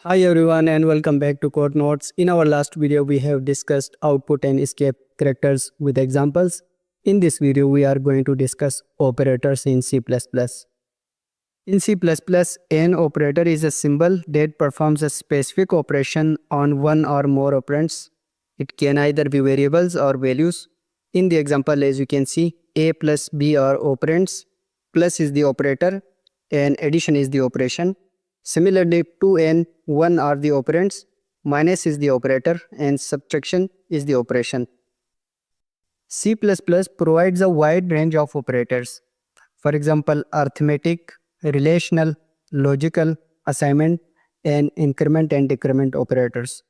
Hi everyone and welcome back to CodeNodes. In our last video, we have discussed output and escape characters with examples. In this video, we are going to discuss operators in C++. In C++, an operator is a symbol that performs a specific operation on one or more operands. It can either be variables or values. In the example, as you can see, A plus B are operands, plus is the operator, and addition is the operation. Similarly, 2 and 1 are the operands, minus is the operator, and subtraction is the operation. C++ provides a wide range of operators. For example, arithmetic, relational, logical, assignment, and increment and decrement operators.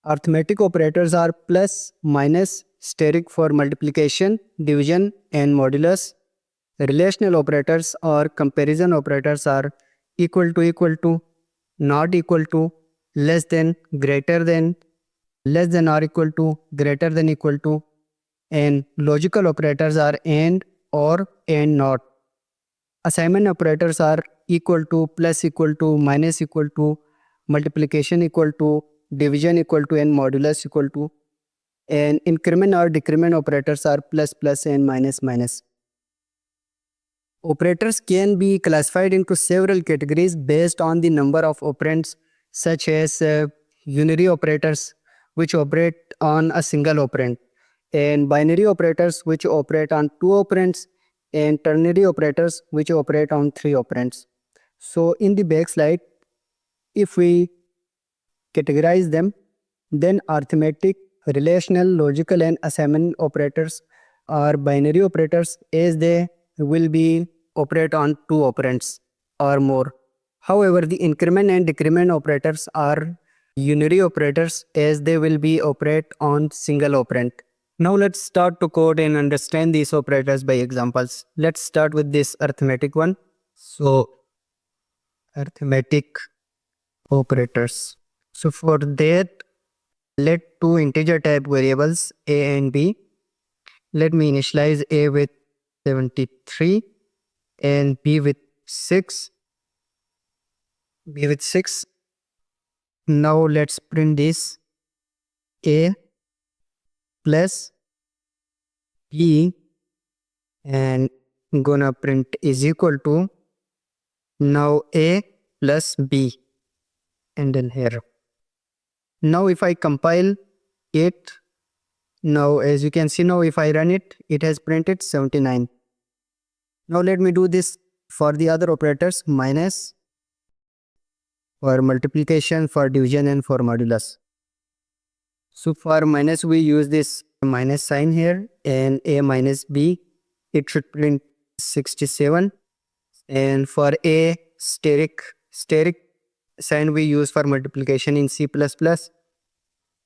Arithmetic operators are plus, minus, steric for multiplication, division, and modulus. Relational operators or comparison operators are equal to, not equal to, less than, greater than, less than or equal to, greater than equal to, and logical operators are and, or, and not. Assignment operators are equal to, plus equal to, minus equal to, multiplication equal to, division equal to, and modulus equal to. And increment or decrement operators are plus, plus, and minus, minus. Operators can be classified into several categories based on the number of operands, such as unary operators, which operate on a single operand, and binary operators, which operate on 2 operands, and ternary operators, which operate on 3 operands. So in the back slide, if we categorize them, then arithmetic, relational, logical, and assignment operators are binary operators, as they will be operate on 2 operands or more. However, the increment and decrement operators are unary operators, as they will be operate on single operand. Now let's start to code and understand these operators by examples. Let's start with this arithmetic one. So arithmetic operators. So for that, let 2 integer type variables a and b. Let me initialize a with 73 and b with 6. Now let's print this a plus b, and I'm gonna print is equal to now a plus b, and then here. Now if I compile it, now as you can see, now if I run it, it has printed 79. Now let me do this for the other operators, minus, for multiplication, for division, and for modulus. So for minus, we use this minus sign here, and a minus b, it should print 67. And for a steric sign we use for multiplication in C++,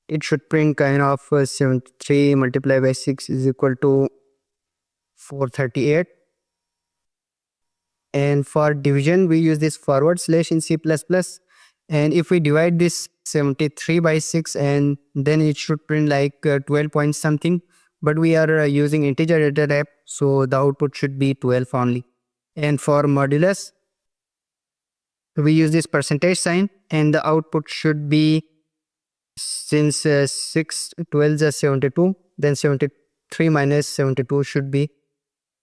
it should print kind of 73 multiplied by 6 is equal to 438. And for division, we use this forward slash in C++. And if we divide this 73 by 6, and then it should print like 12 point something. But we are using integer data type, so the output should be 12 only. And for modulus, we use this percentage sign, and the output should be, since 6 12 is 72, then 73 minus 72 should be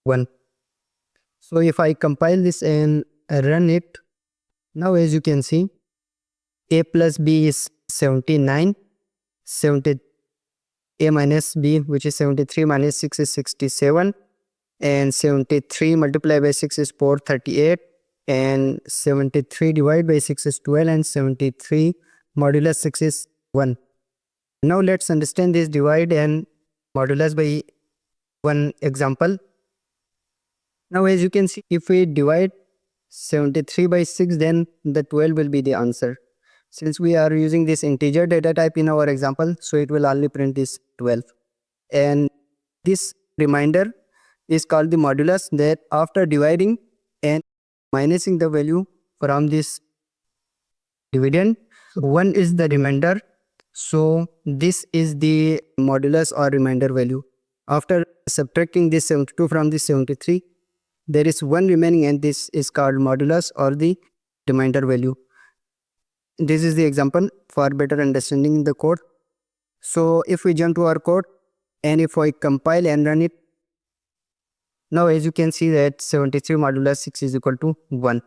1. So if I compile this and run it, now as you can see, a plus b is 79, a minus b, which is 73 minus 6 is 67, and 73 multiplied by 6 is 438, and 73 divided by 6 is 12, and 73 modulus 6 is 1. Now let's understand this divide and modulus by one example. Now as you can see, if we divide 73 by 6, then the 12 will be the answer. Since we are using this integer data type in our example, so it will only print this 12. And this remainder is called the modulus, that after dividing and minusing the value from this dividend, 1 is the remainder. So this is the modulus or remainder value. After subtracting this 72 from this 73, there is 1 remaining, and this is called modulus or the remainder value. this is the example for better understanding the code. So if we jump to our code and if I compile and run it, now as you can see that 73 modulo 6 is equal to 1.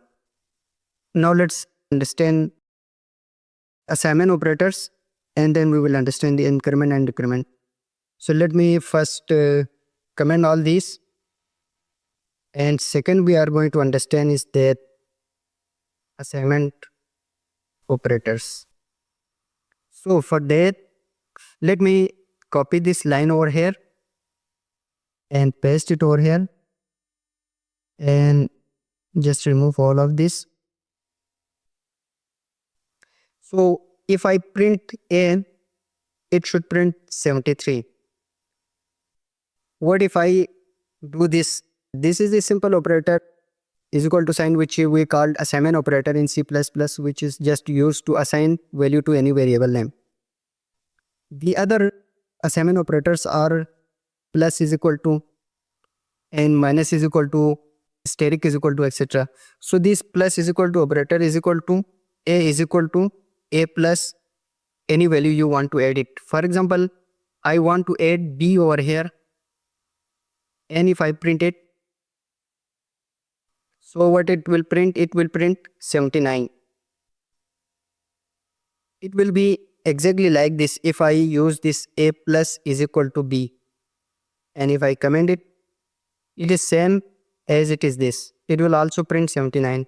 Now let's understand assignment operators and then we will understand the increment and decrement. So let me first comment all these, and second we are going to understand is that assignment operators. So for that, let me copy this line over here and paste it over here and just remove all of this. So if I print A, it should print 73. What if I do this? This is a simple operator is equal to sign, which we called assignment operator in C++, which is just used to assign value to any variable name. The other assignment operators are plus is equal to and minus is equal to, asterisk is equal to, etc. So this plus is equal to operator is equal to A is equal to A plus any value you want to add it. For example, I want to add B over here, and if I print it, so what it will print? It will print 79. It will be exactly like this if I use this A plus is equal to B, and if I comment it, it is same as it is this. It will also print 79.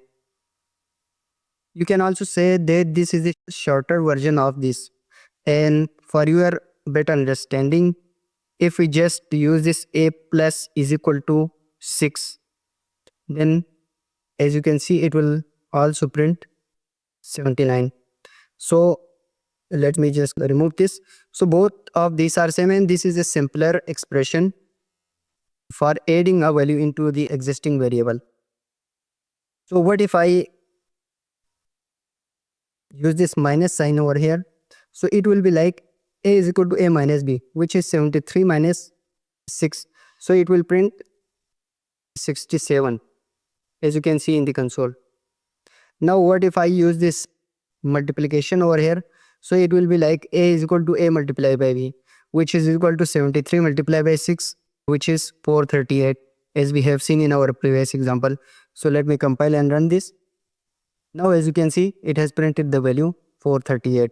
You can also say that this is a shorter version of this, and for your better understanding, if we just use this A plus is equal to 6, then as you can see it will also print 79. So let me just remove this. So both of these are same, and this is a simpler expression for adding a value into the existing variable. So what if I use this minus sign over here? So it will be like A is equal to A minus B, which is 73 minus 6. So it will print 67, as you can see in the console. Now what if I use this multiplication over here? So it will be like A is equal to A multiplied by B, which is equal to 73 multiplied by 6, which is 438, as we have seen in our previous example. So let me compile and run this. Now as you can see, it has printed the value 438.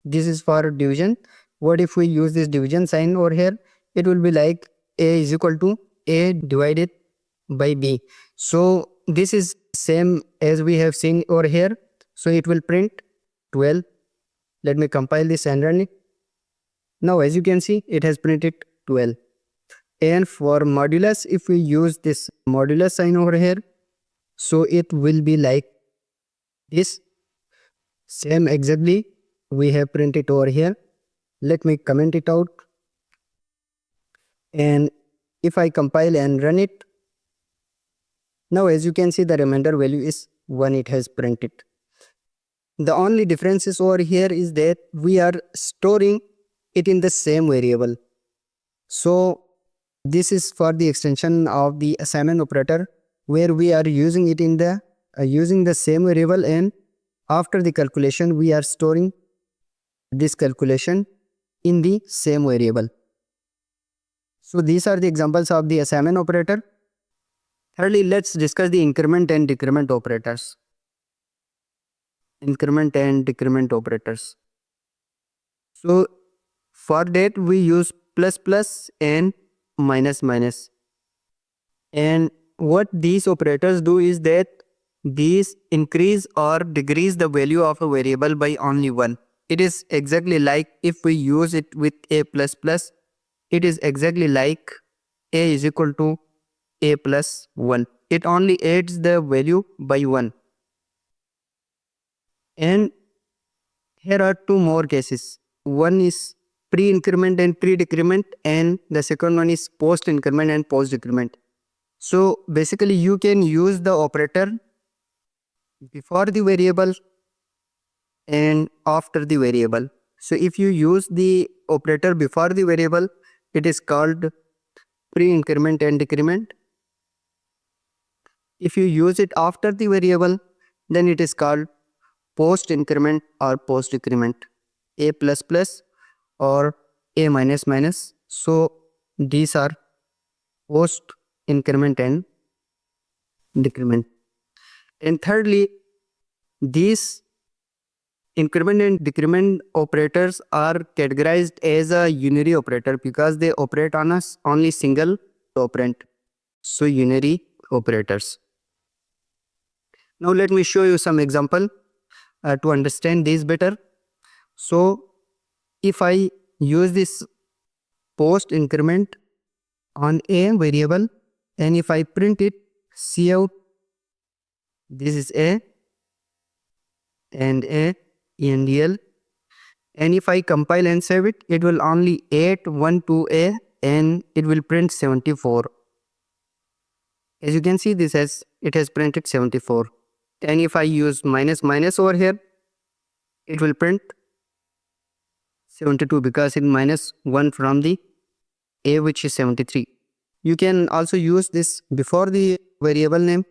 This is for division. What if we use this division sign over here? It will be like A is equal to A divided by B. So this is same as we have seen over here. So it will print 12. Let me compile this and run it. Now as you can see, it has printed 12. And for modulus, if we use this modulus sign over here, so it will be like this. Same exactly we have printed over here. Let me comment it out. And if I compile and run it, now as you can see the remainder value is 1 it has printed. The only difference is over here is that we are storing it in the same variable. So this is for the extension of the assignment operator, where we are using it in the using the same variable, and after the calculation we are storing this calculation in the same variable. So these are the examples of the assignment operator. Thirdly, let's discuss the increment and decrement operators. Increment and decrement operators. So for that we use plus plus and minus minus. And what these operators do is that these increase or decrease the value of a variable by only 1. It is exactly like if we use it with A plus plus, it is exactly like A is equal to A plus 1. It only adds the value by 1. And here are two more cases. One is pre-increment and pre-decrement, and the second one is post-increment and post-decrement. So basically you can use the operator before the variable and after the variable. So if you use the operator before the variable, it is called pre-increment and decrement. If you use it after the variable, then it is called post increment or post decrement, a plus plus or a minus minus. So these are post increment and decrement. And thirdly, these increment and decrement operators are categorized as a unary operator because they operate on a only single operand. So unary operators. Now let me show you some example to understand this better. So if I use this post increment on a variable and if I print it, see out, this is a and a endl, and if I compile and save it, it will only add 1 to a and it will print 74. As you can see, it has printed 74. And if I use minus minus over here, it will print 72 because it minus 1 from the a, which is 73. You can also use this before the variable name.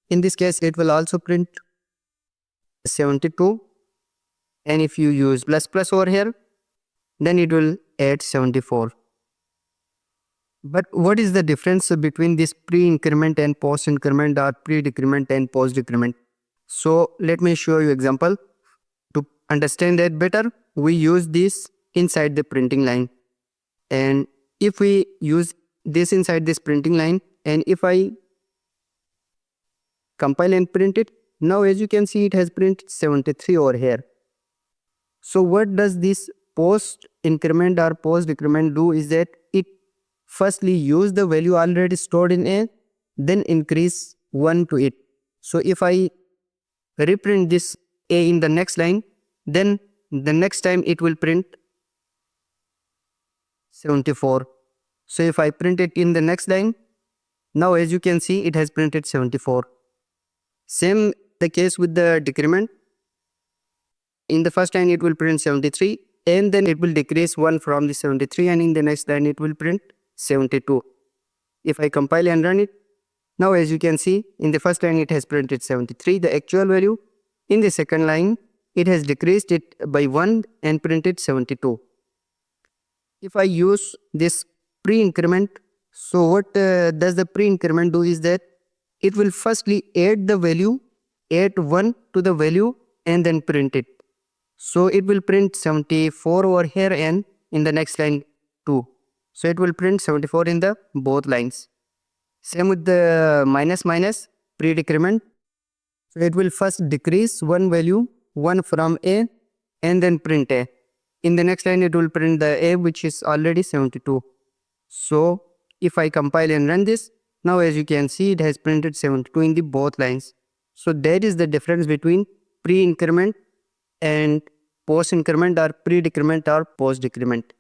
In this case, it will also print 72. And if you use plus plus over here, then it will add 74. But what is the difference between this pre-increment and post-increment or pre-decrement and post-decrement? So let me show you example. To understand that better, we use this inside the printing line. And if we use this inside this printing line, and if I compile and print it, now as you can see, it has printed 73 over here. So what does this post-increment or post-decrement do is that it firstly use the value already stored in a, then increase 1 to it. So if I reprint this a in the next line, then the next time it will print 74. So if I print it in the next line, now as you can see, it has printed 74. Same the case with the decrement. In the first line it will print 73 and then it will decrease 1 from the 73, and in the next line it will print 72. If I compile and run it, now as you can see, in the first line it has printed 73, the actual value. In the second line, it has decreased it by 1 and printed 72. If I use this pre-increment, so what does the pre-increment do is that it will firstly add the value, add 1 to the value and then print it. So it will print 74 over here and in the next line 2. So it will print 74 in the both lines. Same with the minus minus pre-decrement. So it will first decrease one value, 1 from a, and then print a. In the next line it will print the a, which is already 72. So if I compile and run this, now as you can see, it has printed 72 in the both lines. So that is the difference between pre-increment and post-increment or pre-decrement or post-decrement.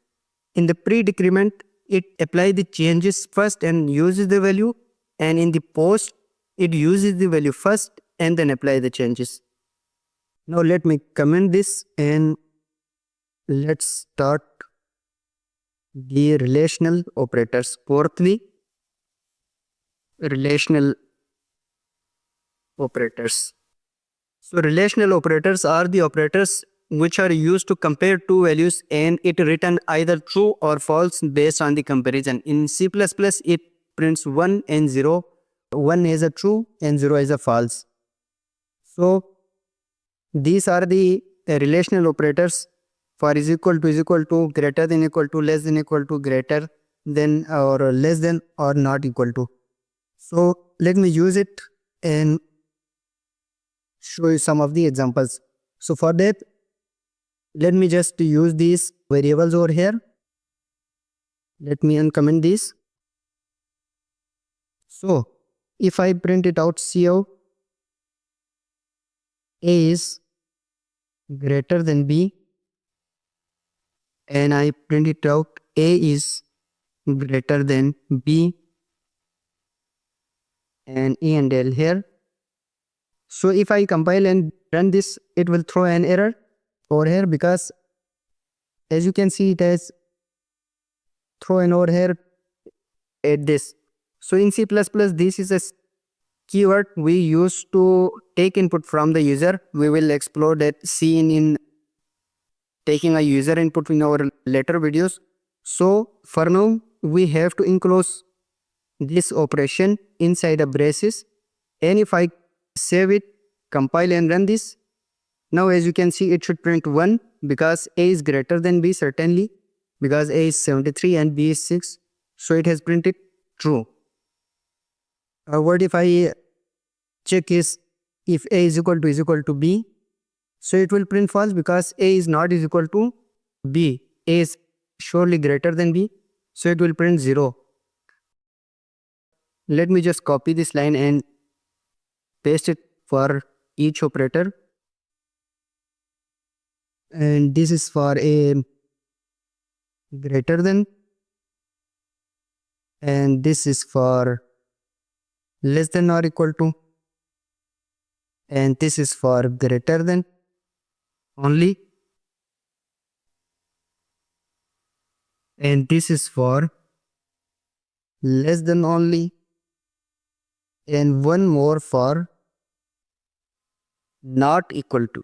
In the pre-decrement, it applies the changes first and uses the value, and in the post, it uses the value first and then apply the changes. Now let me comment this and let's start the relational operators. Fourthly, relational operators. So relational operators are the operators which are used to compare two values and it return either true or false based on the comparison. In C++, it prints 1 and 0. 1 is a true and 0 is a false. So these are the relational operators for is equal to, greater than equal to, less than equal to, greater than or less than or not equal to. So let me use it and show you some of the examples. So for that, let me just use these variables over here. Let me uncomment these. So if I print it out, CO, A is greater than B, and I print it out, A is greater than B, and E and L here. So if I compile and run this, it will throw an error over here because as you can see, it has thrown over here at this. So in C++, this is a keyword we use to take input from the user. We will explore that scene in taking a user input in our later videos. So for now, we have to enclose this operation inside a braces. And if I save it, compile and run this, now as you can see, it should print 1 because A is greater than B certainly, because A is 73 and B is 6. So it has printed true. What if I check is if A is equal to B? So it will print false because A is not is equal to B. A is surely greater than B. So it will print 0. Let me just copy this line and paste it for each operator. And this is for A greater than. And this is for less than or equal to. And this is for greater than only. And this is for less than only. And one more for not equal to.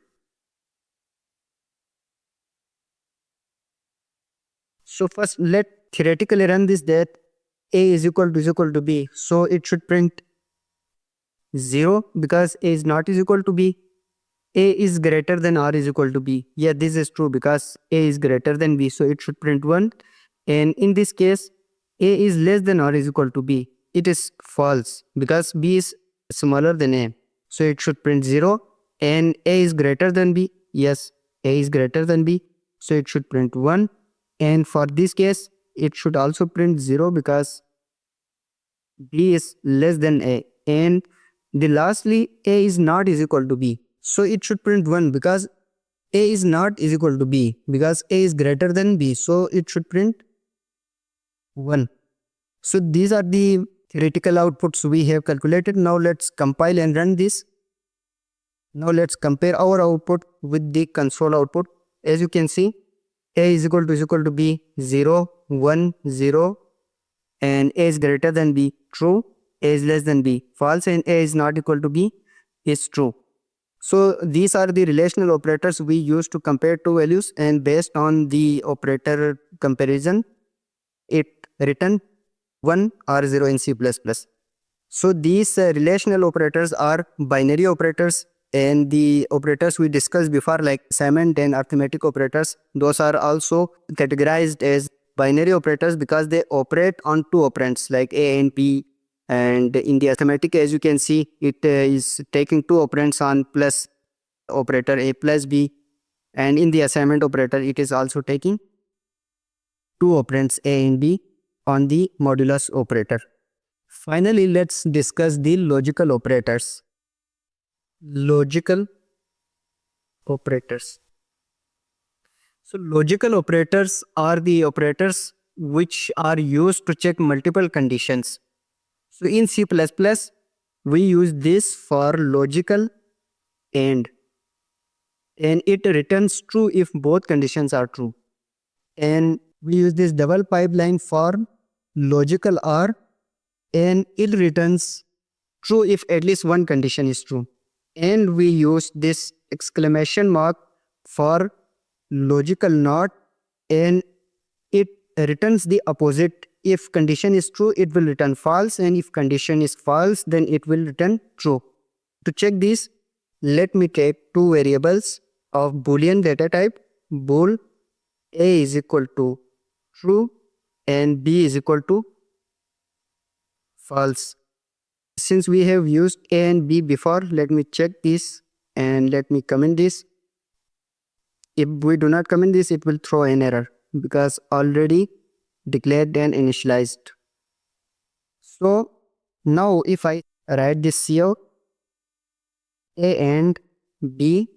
So first let theoretically run this that A is equal to B. So it should print 0 because A is not is equal to B. A is greater than or is equal to B. Yeah, this is true because A is greater than B. So it should print 1. And in this case, A is less than or is equal to B. It is false because B is smaller than A. So it should print 0. And A is greater than B. Yes, A is greater than B. So it should print 1. And for this case, it should also print 0 because B is less than A. And the lastly, A is not is equal to B. So it should print 1 because A is not is equal to B because A is greater than B. So it should print 1. So these are the theoretical outputs we have calculated. Now let's compile and run this. Now let's compare our output with the console output. As you can see, A is equal to B, 0, 1, 0. And A is greater than B, true. A is less than B, false. And A is not equal to B is true. So these are the relational operators we use to compare two values, and based on the operator comparison, it return 1 or 0 in C++. So these relational operators are binary operators, and the operators we discussed before like assignment and arithmetic operators, those are also categorized as binary operators because they operate on two operands like A and B. And in the arithmetic, as you can see, it is taking two operands on plus operator A plus B. And in the assignment operator, it is also taking two operands A and B on the modulus operator. Finally, let's discuss the logical operators. Logical operators. So logical operators are the operators which are used to check multiple conditions. So in C++, we use this for logical and it returns true if both conditions are true. And we use this double pipeline for logical OR, and it returns true if at least one condition is true. And we use this exclamation mark for logical NOT, and it returns the opposite. If condition is true, it will return false, and if condition is false, then it will return true. To check this, let me take two variables of Boolean data type, bool A is equal to true and B is equal to false. Since we have used A and B before, let me check this and let me comment this. If we do not comment this, it will throw an error because already declared and initialized. So now if I write this cout, A and B,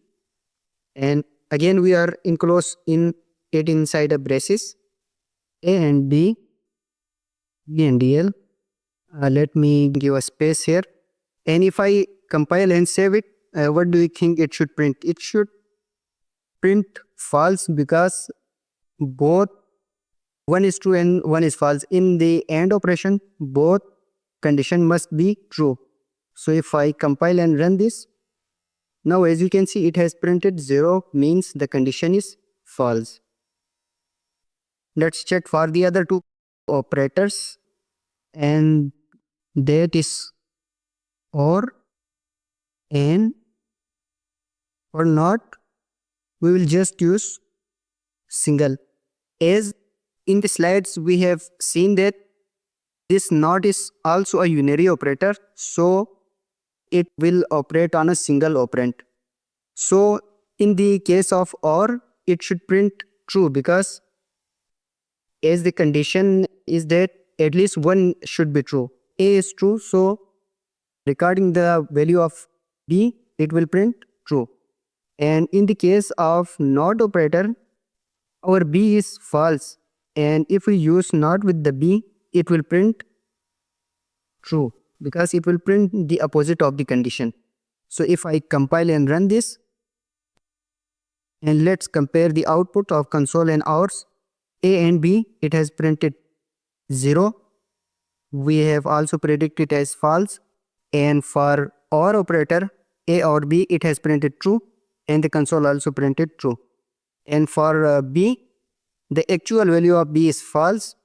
and again we are enclosed in it inside a braces, A and B, B and DL. Let me give a space here, and if I compile and save it, what do you think it should print? It should print false because both one is true and one is false. In the AND operation, both condition must be true. So if I compile and run this, now as you can see it has printed 0, means the condition is false. Let's check for the other two operators, and that is or and or not. We will just use single. As in the slides we have seen that this not is also a unary operator, so it will operate on a single operand. So in the case of OR, it should print true, because as the condition is that at least one should be true. A is true, so regarding the value of B, it will print true. And in the case of NOT operator, our B is false, and if we use NOT with the B, it will print true, because it will print the opposite of the condition. So if I compile and run this, and let's compare the output of console and ours. A and B, it has printed 0. We have also predicted as false. And for OR operator, A or B, it has printed true, and the console also printed true. And for B, the actual value of B is false,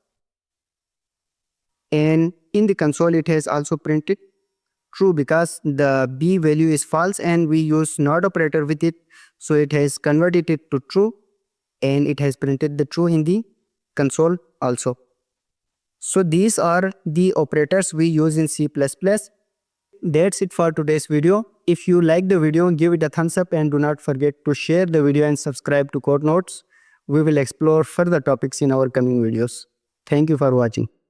and in the console it has also printed true, because the B value is false and we use NOT operator with it, so it has converted it to true, and it has printed the true in the console also. So these are the operators we use in C++. That's it for today's video. If you like the video, give it a thumbs up and do not forget to share the video and subscribe to CodeNodes. We will explore further topics in our coming videos. Thank you for watching.